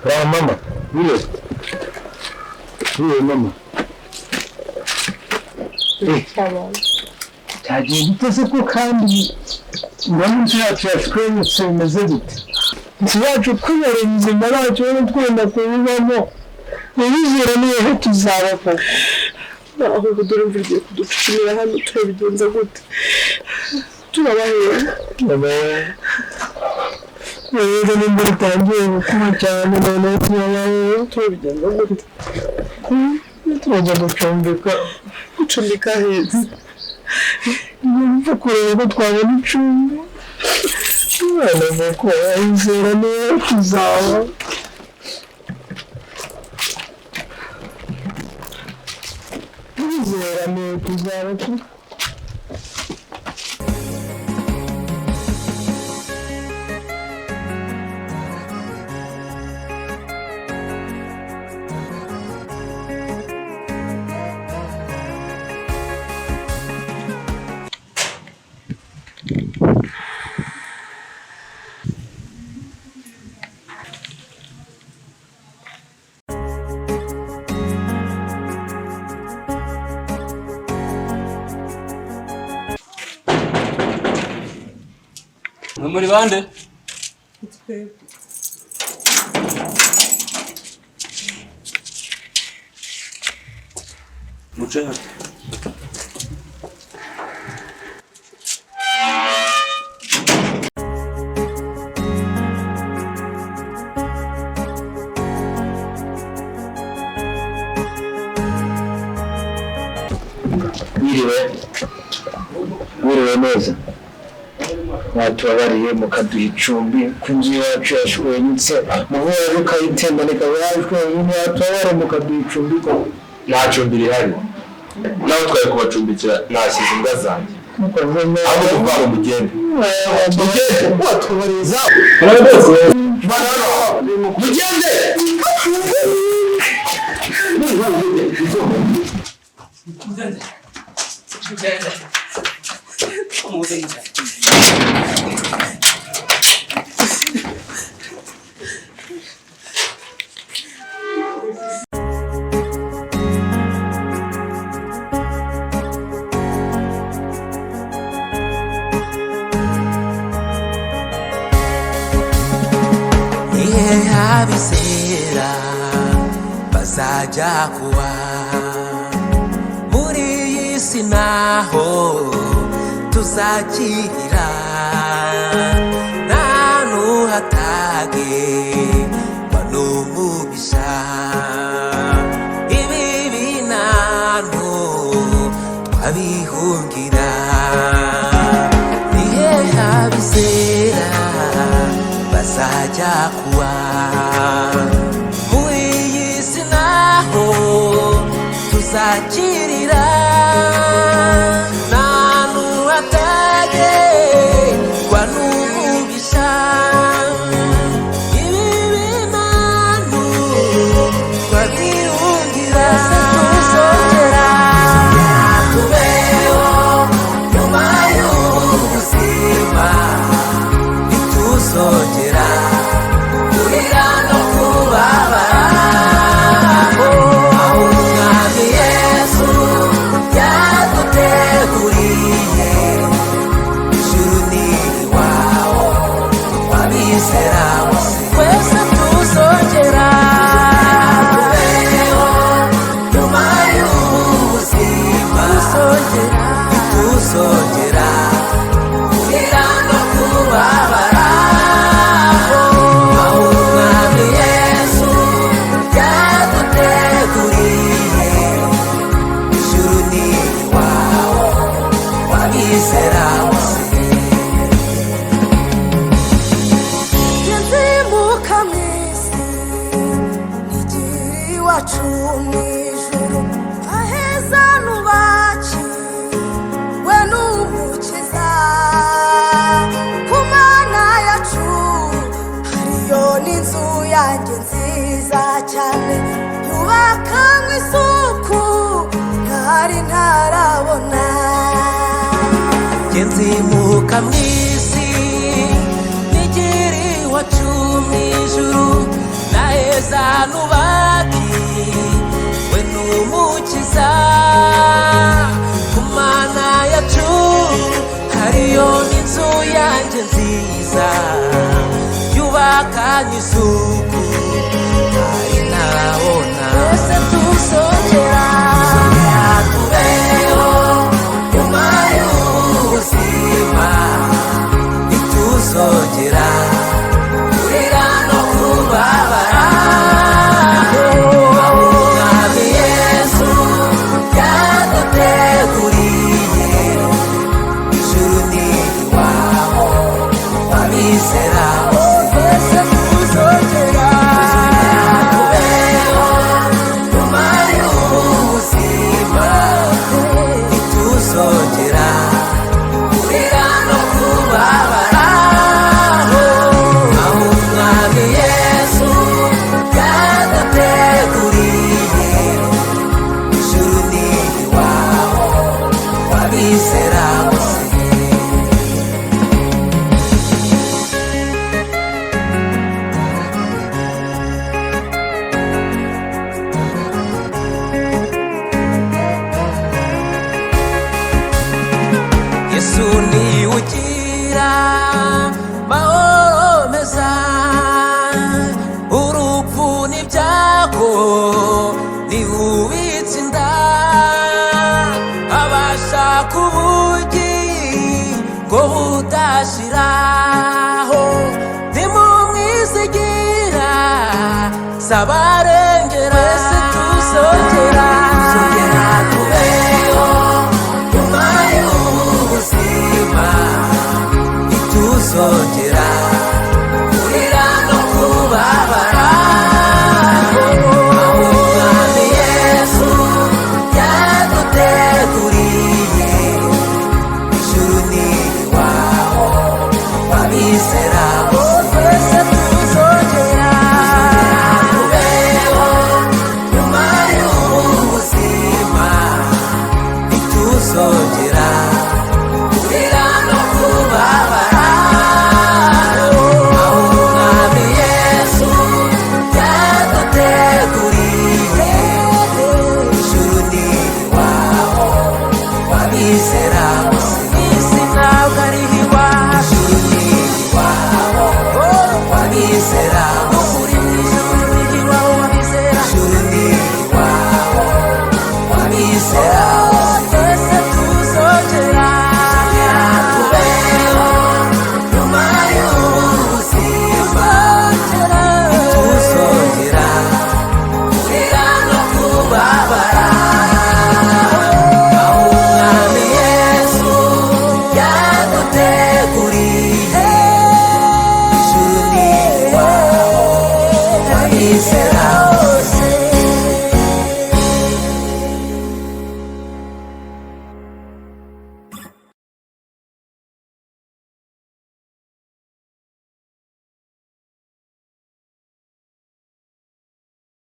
Mama, mama. Cyagiye giteze ko kandi uramutse yashwemutse bimeze gute ntiyacu kwibera ubuzima bwacu no twenda kubibamo ntibizere niyo tuzabafasha aho dore mvugiye kuducumira hano turabigenza gute turabahera rero nimba utangiye gukura cyane noneho turabigenza gute turajya gucumbika heza nimba kureba ko twabona icumbi umwana nuko yizera niyo tuzaba yizera niyo tuzaba muri bande muce hati wiriwe neza batubabariye mukaduha icumbi ku nzu yacu yashwenyutse muhora ukayitemanika yashwenyine batubabare mukaduha icumbi ko nta cumbi rihari nawe twaye kubacumbikira nashyize imbwa zanjye aho kuva mu mugende watubariza mugende abizera bazajya kuba muri iyi si naho tuzakirira nta n'uhatage banumugisha ibi binantu twabihungira nihe abizera bazajya kuba muri iyi si naho tuzakirira nta n'uhatage banumugisha ibi binantu twabihungira tuzongera tubeho nyuma y'ubuzima ntituzongera kurira no kubabara aho umwami Yesu yaduteguriye ijuru ni iwawe twabizera bose twese tuzongera tubeho nyuma y'ubuzima ntituzongera kurira no kubabara aho umwami Yesu yaduteguriye ijuru ni iwawe twabizera bose nzimuka mu isi igira iwacu mu ijuru aheza nubakiwe n'umukiza ku mana yacu hariyo n'inzu yanjye nziza cyane yubakanywe isuku ntari batarabona. nzimuka mw'isi nigiri iwacu mw'ijuru naheza nubaki we n'umukiza ku Mana yacu hariyo n'inzu yanjye nziza yubakanye isuku ari nabona twese tuzongera tubeho nyuma y'ubuzima ntituzongera kurira no kubabara umwami Yesu yaduteguriye ijuru ni iwabo wabizera bose tuzongera tubeho nyuma y'ubuzima ntituzongera kurira no kubabara aho umwami Yesu yaduteguriye ijuru ni iwabo wabizera bose. Yesu ni ugira mahoro meza urupfu n'ibyago ni ubitsinda abasha kubugingo budashiraho nimumwizigira sabarengera wese tuzongera tubeho nyuma y'ubuzima ntituzongera kurira no kubabara aho umwami Yesu yaduteguriye ijuru ni iwabo wabizera